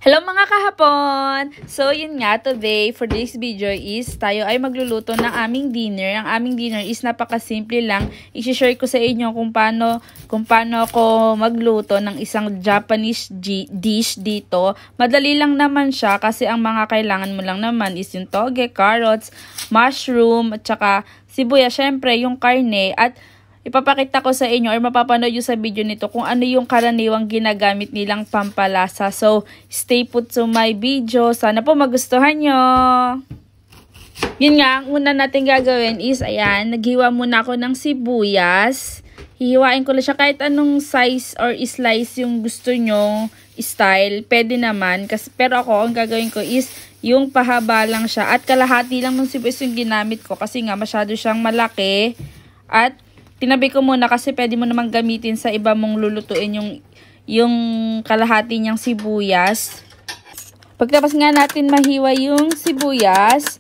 Hello mga kahapon! So yun nga, today for this video is tayo ay magluluto ng aming dinner. Ang aming dinner is napakasimple lang. I-share ko sa inyo kung paano ako magluto ng isang Japanese dish dito. Madali lang naman siya kasi ang mga kailangan mo lang naman is yung toge, carrots, mushroom, at saka sibuyas, syempre yung karne, at ipapakita ko sa inyo or mapapanood nyo sa video nito kung ano yung karaniwang ginagamit nilang pampalasa. So, stay put to my video. Sana po magustuhan nyo. Yun nga, ang una natin gagawin is, ayan, naghiwa muna ako ng sibuyas. Hihiwain ko lang siya kahit anong size or slice yung gusto nyo style. Pwede naman. Pero ako, ang gagawin ko is yung pahaba lang siya. At kalahati lang ng sibuyas yung ginamit ko kasi nga masyado siyang malaki. At tinabi ko muna kasi pwede mo namang gamitin sa iba mong lulutuin yung kalahati niyang sibuyas. Pagtapos nga natin mahiwa yung sibuyas,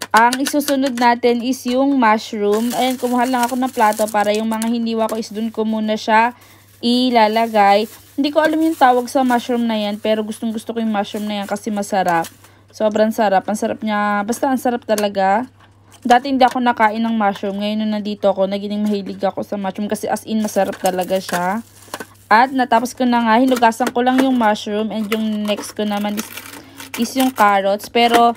ang isusunod natin is yung mushroom. Ayan, kumuha lang ako ng plato para yung mga hiniwa ko is dun ko muna siya ilalagay. Hindi ko alam yung tawag sa mushroom na yan, pero gustong gusto ko yung mushroom na yan kasi masarap. Sobrang sarap. Ang sarap niya. Basta ang sarap talaga. Dati hindi ako nakain ng mushroom. Ngayon nung nandito ako, naging mahilig ako sa mushroom kasi as in masarap talaga siya. At natapos ko na nga, hinugasan ko lang yung mushroom, and yung next ko naman is yung carrots. Pero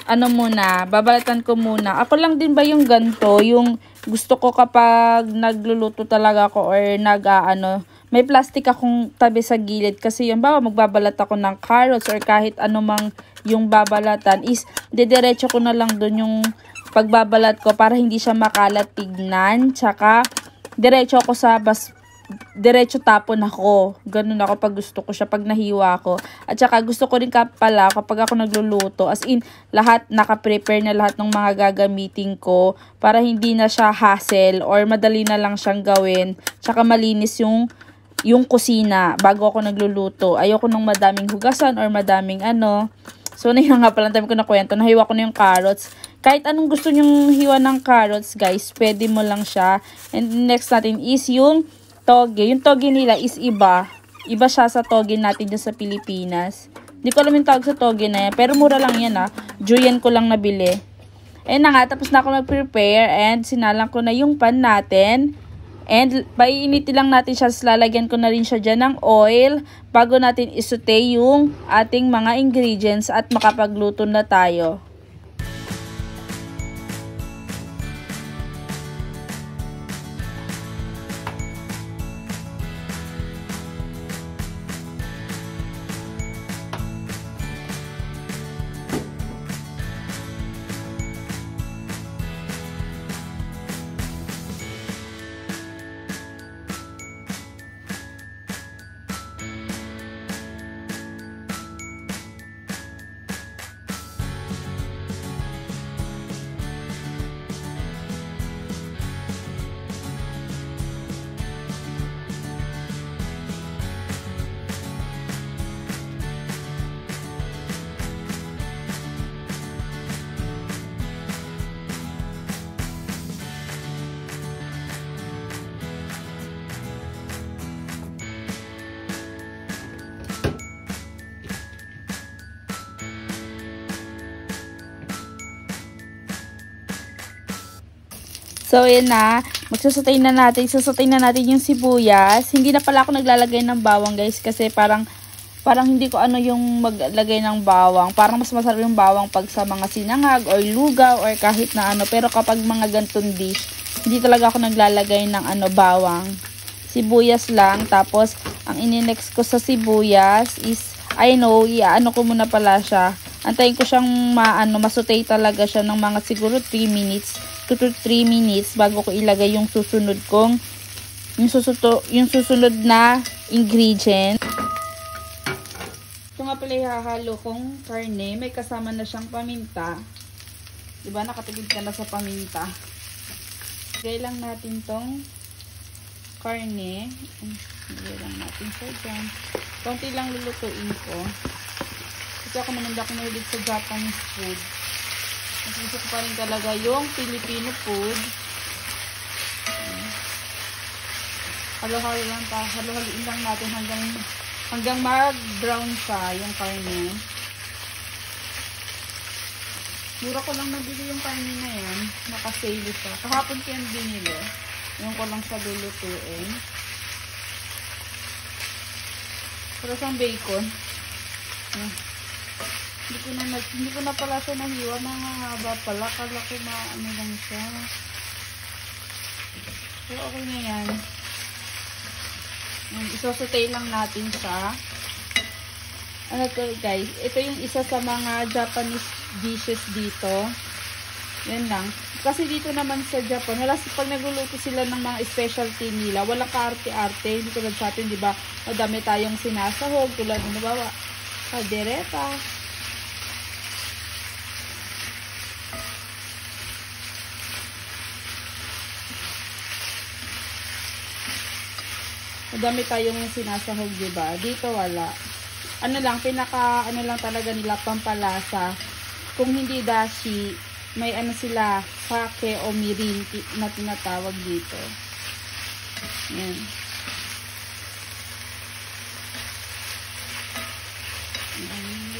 ano muna, babalatan ko muna. Ako lang din ba yung ganto, yung gusto ko kapag nagluluto talaga ako or may plastic akong tabi sa gilid kasi yun, bawa magbabalat ako ng carrots or kahit anumang yung babalatan is didiretso ko na lang dun yung pagbabalat ko para hindi siya makalat tignan. Tsaka diretso tapon ako. Ganun ako pag gusto ko siya, pag nahiwa ko. At saka gusto ko rin pala kapag ako nagluluto, as in lahat naka-prepare na lahat ng mga gagamitin ko para hindi na siya hassle or madali na lang siyang gawin. Tsaka malinis yung kusina bago ako nagluluto. Ayoko nung madaming hugasan or madaming So, na nga pala, tayo ko na kwento. Nahiwa ko na yung carrots. Kahit anong gusto nyong hiwa ng carrots, guys, pwede mo lang siya. And next natin is yung toge. Yung toge nila is iba. Iba siya sa toge natin dyan sa Pilipinas. Hindi ko alam yung tawag sa toge na yan. Pero mura lang yan, Julian ko lang nabili. Ayun na nga, tapos na ako mag-prepare. And sinalang ko na yung pan natin. And paiinitin lang natin siya, lalagyan ko na rin siya dyan ng oil bago natin isute yung ating mga ingredients at makapagluto na tayo. So, yan na. Magsusutay na natin. Susutay na natin yung sibuyas. Hindi na pala ako naglalagay ng bawang, guys. Kasi parang hindi ko yung maglagay ng bawang. Parang mas masarap yung bawang pag sa mga sinangag or lugaw or kahit na Pero kapag mga gantong dish, hindi talaga ako naglalagay ng bawang. Sibuyas lang. Tapos, ang ininext ko sa sibuyas is, ko muna pala siya. Antayin ko siyang masutay talaga siya ng mga siguro 3 minutes. 2 to 3 minutes bago ko ilagay yung susunod na ingredient. Ito nga pala ihahalo kong karne. May kasama na siyang paminta. Diba, nakatipid ka na sa paminta. Lagay lang natin tong karne. Lagay lang natin siya dyan. Konti lang lulutuin ko. Kasi ako naman ako nahilig sa Japanese food. Gusto ko pa rin talaga yung Filipino food. Halo-haloin lang natin hanggang Hanggang mag-brown siya yung karne. Mura ko lang nabili yung karne na yan. Naka-sale siya. Kahapon ko yung binili. Yung ko lang sa lulutuin. Pero sa bacon. Hindi ko na pala siya nahiwa. Mahaba pala. Kala ko ano lang siya. Pero okay na yan. Isosotay lang natin siya. Ano to guys? Ito yung isa sa mga Japanese dishes dito. Yan lang. Kasi dito naman sa Japan, pag nagluluto sila ng mga specialty nila, walang kaarte-arte. Hindi tulad sa atin, di ba? Madami tayong sinasahog. Tulad ng nabawa. Kaldereta. Madami tayong sinasahog, diba? Dito wala. Ano lang talaga nila pampalasa. Kung hindi dashi, may ano sila, sake o mirin na tinatawag dito. Yan.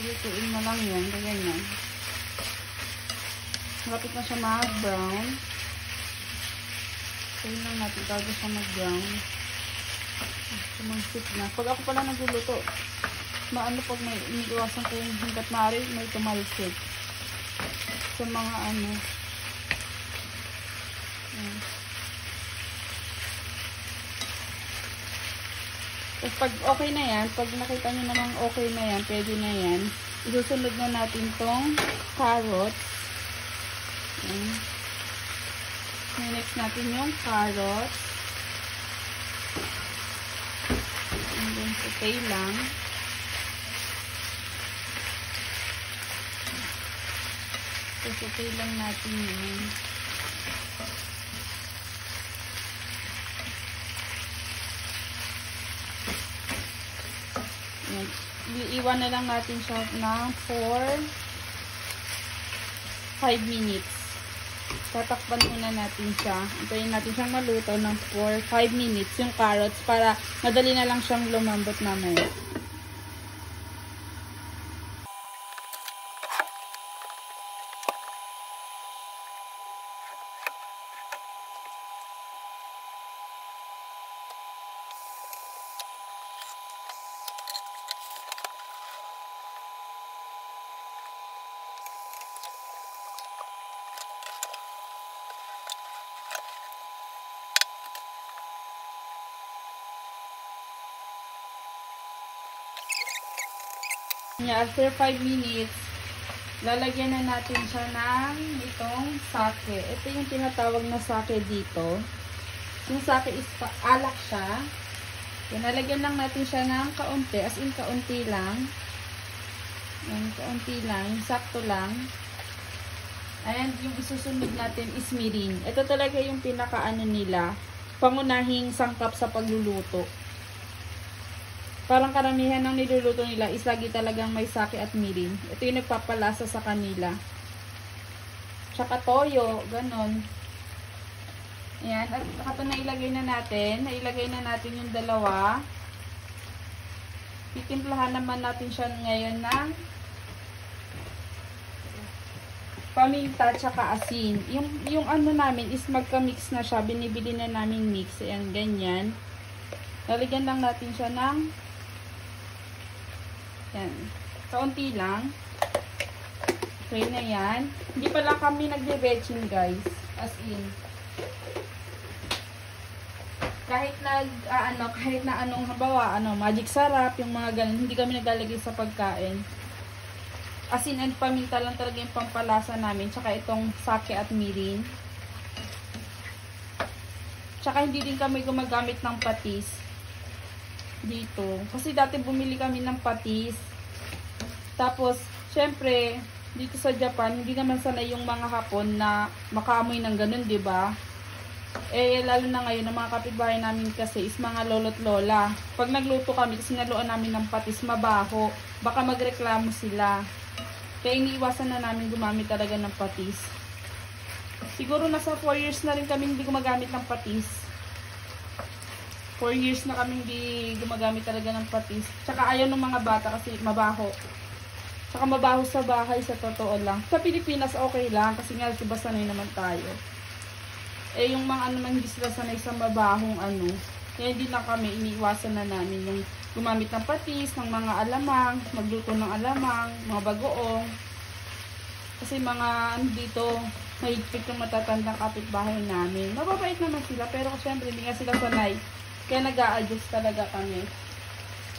Lutuin mo lang yan. Ganyan. Malapit na siya mag-brown. Tingnan lang natin bago siya mag-brown. Sumansip na. Pag ako pala nagluluto, maano pag may iniiwasan ko yung hanggat maaari, may tumalsik. Sa mga ano. Tapos pag okay na yan, pag nakita nyo namang okay na yan, pwede na yan, isusunod na natin tong carrots. Next natin yung carrots. And then, okay lang. Tapos, okay lang natin yun. Iiwan na lang natin siya ng 5 minutes. Tatakpan muna natin siya. Antayin natin siyang maluto ng 5 minutes yung carrots para madali na lang siyang lumambot mamaya. After 5 minutes, lalagyan na natin siya ng itong sake. Ito yung tinatawag na sake dito. Yung sake is alak siya. Yan, nalagyan lang natin siya ng kaunti. As in, kaunti lang. Yan, kaunti lang. Sakto lang. And yung isusunod natin is mirin. Ito talaga yung pinakaano nila. Pangunahing sangkap sa pagluluto. Parang karamihan ng niluluto nila is lagi talagang may sake at mirin. Ito yung nagpapalasa sa kanila. Tsaka toyo, ganon. Ayan, at ito na ilagay na natin. Nailagay na natin yung dalawa. Titimplahan naman natin siya ngayon ng paminta tsaka asin. Yung ano namin is magka-mix na siya. Binibili na namin mix. Ayan, ganyan. Lalagyan lang natin siya ng yan. Kaunti lang. Okay na yan. Hindi pala kami nagbe-batching guys. As in. Kahit na anong habawa, magic sarap, yung mga ganun, hindi kami naglalagay sa pagkain. As in, and paminta lang talaga yung pampalasa namin. Tsaka itong sake at mirin. Tsaka hindi din kami gumagamit ng patis dito. Kasi dati bumili kami ng patis. Tapos, syempre, dito sa Japan, hindi naman sanay yung mga Hapon na makaamoy ng ganun, diba? Lalo na ngayon, ang mga kapitbahay namin kasi is mga lolo't lola. Pag nagluto kami, kasi naluan namin ng patis, mabaho. Baka magreklamo sila. Kaya iniiwasan na namin gumamit talaga ng patis. Siguro nasa 4 years na rin kami hindi gumagamit ng patis. Kasi nga, 4 years na rin kami hindi gumagamit ng patis. Siguro nasa 4 years na rin kami hindi gumagamit ng patis. Siguro nasa 4 years na rin kami hindi gumagamit ng patis. Siguro nasa 4 years na rin kami hindi gumagamit ng patis. Siguro nasa 4 years na rin kami hindi gumagamit ng patis. 4 years na kaming di gumagamit talaga ng patis. Tsaka ayaw ng mga bata kasi mabaho. Tsaka mabaho sa bahay, sa totoo lang. Sa Pilipinas okay lang kasi nga diba sanay naman tayo. Eh yung mga ano man hindi sila sanay sa mabahong ano. Kaya hindi lang kami, iniiwasan na namin yung gumamit ng patis, ng mga alamang, magluto ng alamang, mga bagoong. Kasi mga ano dito, mahigpit yung matatandang kapitbahay namin. Mababait naman sila pero syempre hindi nga sila sanay. Kaya nag-a-adjust talaga kami.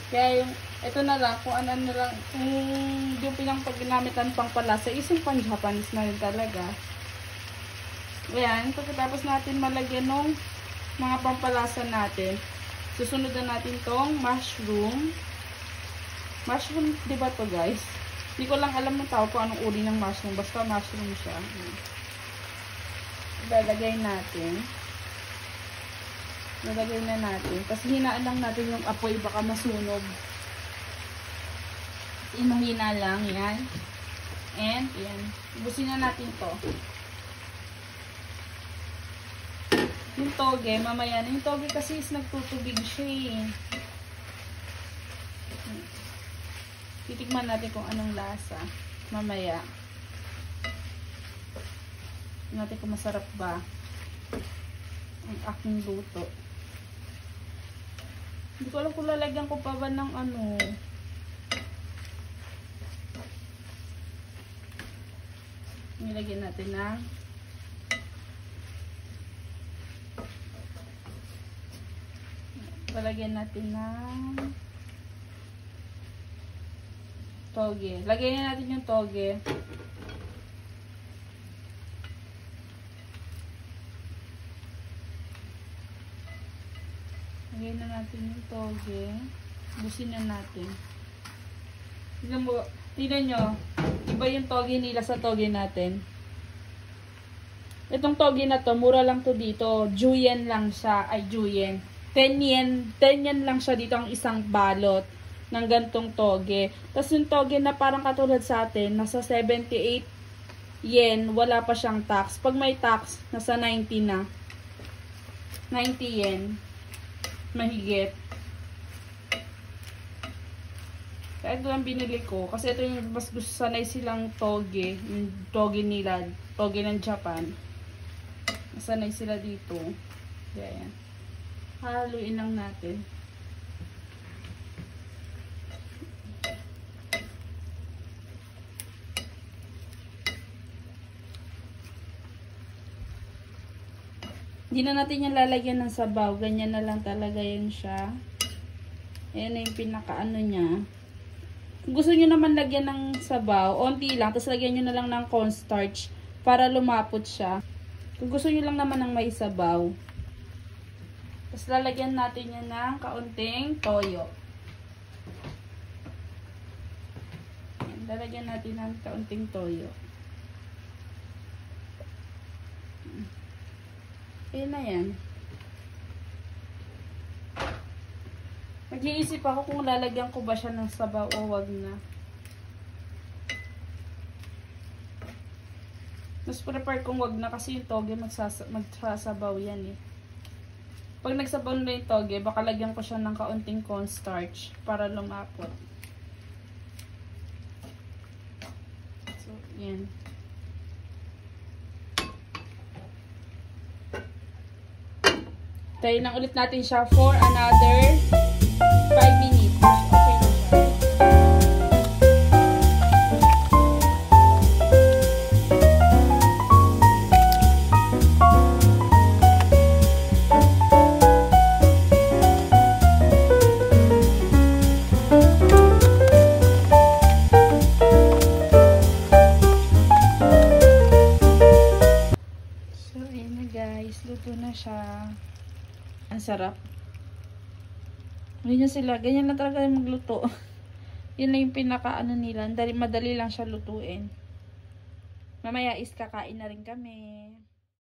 Kaya yung, ito na lang, kung ano na lang, yung pinang pagginamitan pang palasa, is yung pang Japanese na rin talaga. Ayan, pagkatapos natin malagyan ng mga pampalasa natin, susunod na natin tong mushroom. Mushroom, di ba to guys? Hindi ko lang alam ng tao kung anong uri ng mushroom, basta mushroom siya. Ilalagay natin. Nalagay na natin. Tapos hinaan lang natin yung apoy, baka masunog. Mahina lang, yan. And, yan. Ubusin na natin to. Yung toge, mamaya na. Yung toge kasi is nagtutubig siya eh. Titikman natin kung anong lasa. Mamaya. Natin kung masarap ba ang aking luto. Hindi ko alam kung lalagyan ko pa ba ng ano. Nilagyan natin ng lalagyan natin ng toge. Lagyan natin yung toge. Lagyan na natin yung toge. Busin na natin. Tignan nyo. Iba yung toge nila sa toge natin. Itong toge na to, mura lang to dito. Juyen lang siya. Ay, juyen. 10 yen. 10 yen lang siya dito ang isang balot ng gantong toge. Tapos yung toge na parang katulad sa atin, nasa 78 yen. Wala pa siyang tax. Pag may tax, nasa 90 na. 90 yen. Mahigit. Kaya ito ang binili ko. Kasi ito yung mas gusto sanay silang toge. Yung toge nila. Toge ng Japan. Sanay sila dito. Kaya yan. Haluin lang natin. Hindi na natin yung lalagyan ng sabaw. Ganyan na lang talaga yun siya. Ayan na yung pinaka-ano niya. Kung gusto nyo naman lagyan ng sabaw, onti lang. Tapos lagyan nyo na lang ng cornstarch para lumapot siya. Kung gusto nyo lang naman ng may sabaw. Tapos lalagyan natin yan ng kaunting toyo. Ayan, lalagyan natin ng kaunting toyo. Ayan na yan. Mag-iisip ako kung lalagyan ko ba siya ng sabaw o wag na. Mas prepare kung wag na kasi yung toge magsasabaw yan eh. Pag nagsabaw na yung toge, baka lagyan ko siya ng kaunting cornstarch para lumapot. So, yan. Tayo lang ulit natin siya for another 5 minutes. Okay na siya. So, ayan na guys. Luto na siya. Ang sarap. Ganyan sila. Ganyan na talaga yung magluto. Yun lang yung pinaka-ano nila. Madali lang siya lutuin. Mamaya is kakain na rin kami.